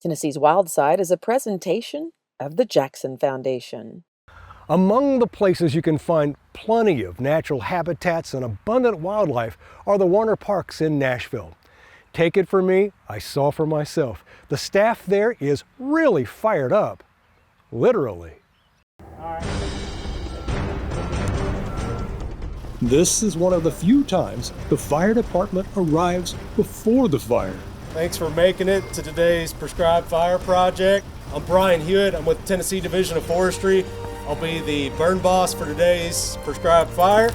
Tennessee's Wild Side is a presentation of the Jackson Foundation. Among the places you can find plenty of natural habitats and abundant wildlife are the Warner Parks in Nashville. Take it from me, I saw for myself. The staff there is really fired up, literally. This is one of the few times the fire department arrives before the fire. Thanks for making it to today's Prescribed Fire Project. I'm Brian Hewitt. I'm with the Tennessee Division of Forestry. I'll be the burn boss for today's Prescribed Fire.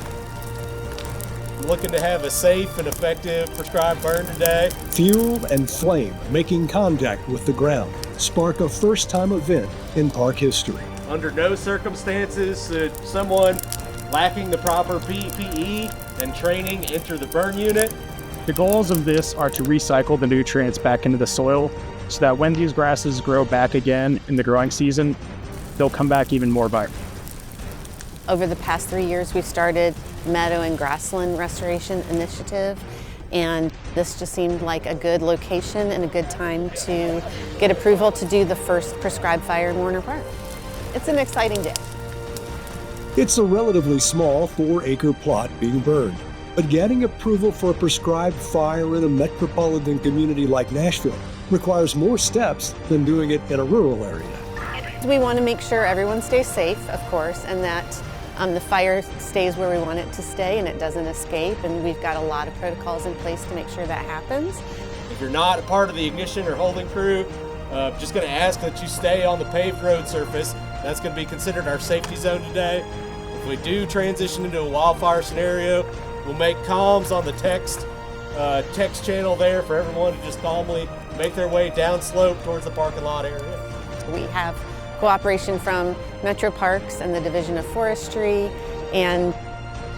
I'm looking to have a safe and effective prescribed burn today. Fuel and flame making contact with the ground spark a first-time event in park history. Under no circumstances should someone lacking the proper PPE and training enter the burn unit. The goals of this are to recycle the nutrients back into the soil so that when these grasses grow back again in the growing season, they'll come back even more vibrant. Over the past 3 years, we've started meadow and grassland restoration initiative, and this just seemed like a good location and a good time to get approval to do the first prescribed fire in Warner Park. It's an exciting day. It's a relatively small 4-acre plot being burned, but getting approval for a prescribed fire in a metropolitan community like Nashville requires more steps than doing it in a rural area. We want to make sure everyone stays safe, of course, and that the fire stays where we want it to stay and it doesn't escape, and we've got a lot of protocols in place to make sure that happens. If you're not a part of the ignition or holding crew, just going to ask that you stay on the paved road surface. That's going to be considered our safety zone today. If we do transition into a wildfire scenario, we'll make comms on the text channel there for everyone to just calmly make their way down slope towards the parking lot area. We have cooperation from Metro Parks and the Division of Forestry and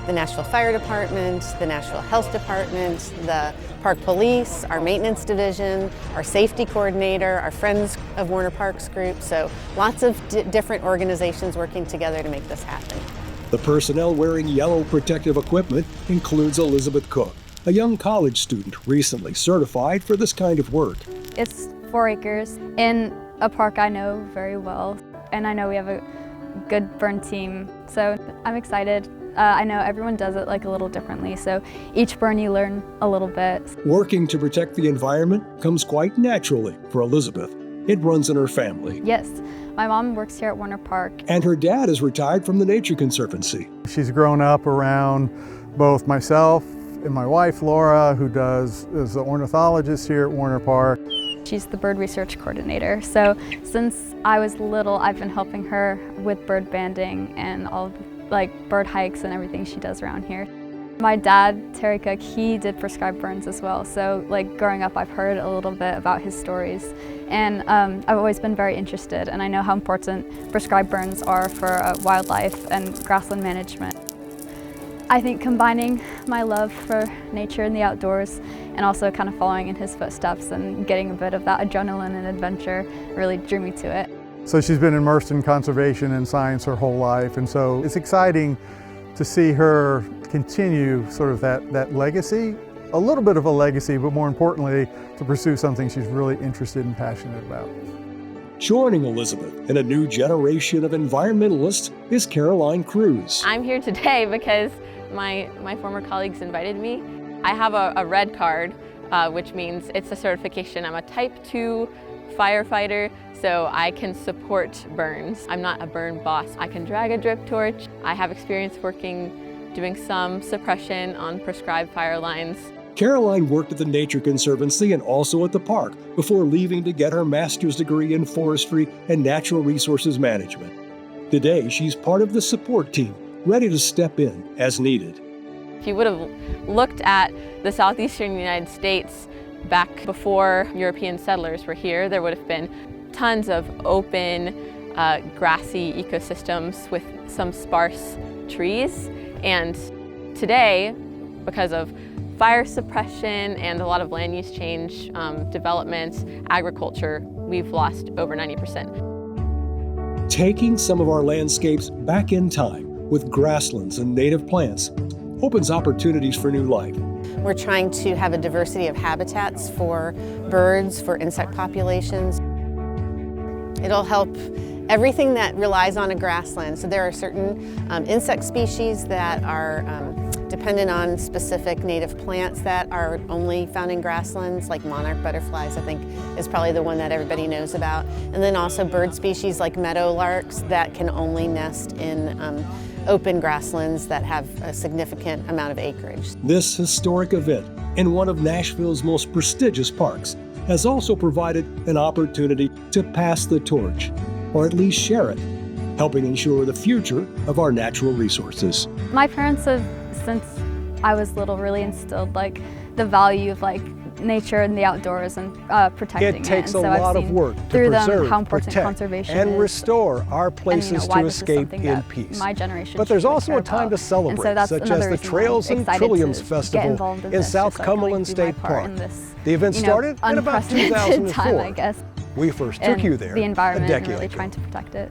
the Nashville Fire Department, the Nashville Health Department, the Park Police, our Maintenance Division, our Safety Coordinator, our Friends of Warner Parks group. So lots of different organizations working together to make this happen. The personnel wearing yellow protective equipment includes Elizabeth Cook, a young college student recently certified for this kind of work. It's 4 acres in a park I know very well, and I know we have a good burn team, so I'm excited. I know everyone does it like a little differently, so each burn you learn a little bit. Working to protect the environment comes quite naturally for Elizabeth. It runs in her family. Yes, my mom works here at Warner Park. And her dad is retired from the Nature Conservancy. She's grown up around both myself and my wife, Laura, who is the ornithologist here at Warner Park. She's the bird research coordinator, so since I was little, I've been helping her with bird banding and all of bird hikes and everything she does around here. My dad, Terry Cook, he did prescribed burns as well, so growing up I've heard a little bit about his stories, and I've always been very interested, and I know how important prescribed burns are for wildlife and grassland management. I think combining my love for nature and the outdoors and also kind of following in his footsteps and getting a bit of that adrenaline and adventure really drew me to it. So she's been immersed in conservation and science her whole life, and so it's exciting to see her continue sort of that legacy, a little bit of a legacy, but more importantly, to pursue something she's really interested and passionate about. Joining Elizabeth in a new generation of environmentalists is Caroline Cruz. I'm here today because my former colleagues invited me. I have a red card, which means it's a certification. I'm a type 2 firefighter, so I can support burns. I'm not a burn boss. I can drag a drip torch. I have experience doing some suppression on prescribed fire lines. Caroline worked at the Nature Conservancy and also at the park before leaving to get her master's degree in forestry and natural resources management. Today, she's part of the support team, ready to step in as needed. If you would have looked at the southeastern United States back before European settlers were here, there would have been tons of open, grassy ecosystems with some sparse trees. And today, because of fire suppression and a lot of land use change, development, agriculture, we've lost over 90%. Taking some of our landscapes back in time with grasslands and native plants opens opportunities for new life. We're trying to have a diversity of habitats for birds, for insect populations. It'll help everything that relies on a grassland. So there are certain insect species that are dependent on specific native plants that are only found in grasslands, like monarch butterflies, I think is probably the one that everybody knows about. And then also bird species like meadowlarks that can only nest in open grasslands that have a significant amount of acreage. This historic event in one of Nashville's most prestigious parks has also provided an opportunity to pass the torch, or at least share it, helping ensure the future of our natural resources. My parents have, since I was little, really instilled like the value of like nature and the outdoors and protecting it. It takes and so a lot I've of seen work to through them preserve, how important protect, conservation and is, restore our places why to this is escape something in that peace. my generation But there's should also care a time about. to celebrate, And so that's such as another the reason why Trails I'm and excited Trilliums to get Festival involved in in this, South just so I can, like, Cumberland do State my part Park. in this, The event started in about unprecedented 2004. time, I guess. We first and took you there the environment a and decade really ago. trying to protect it.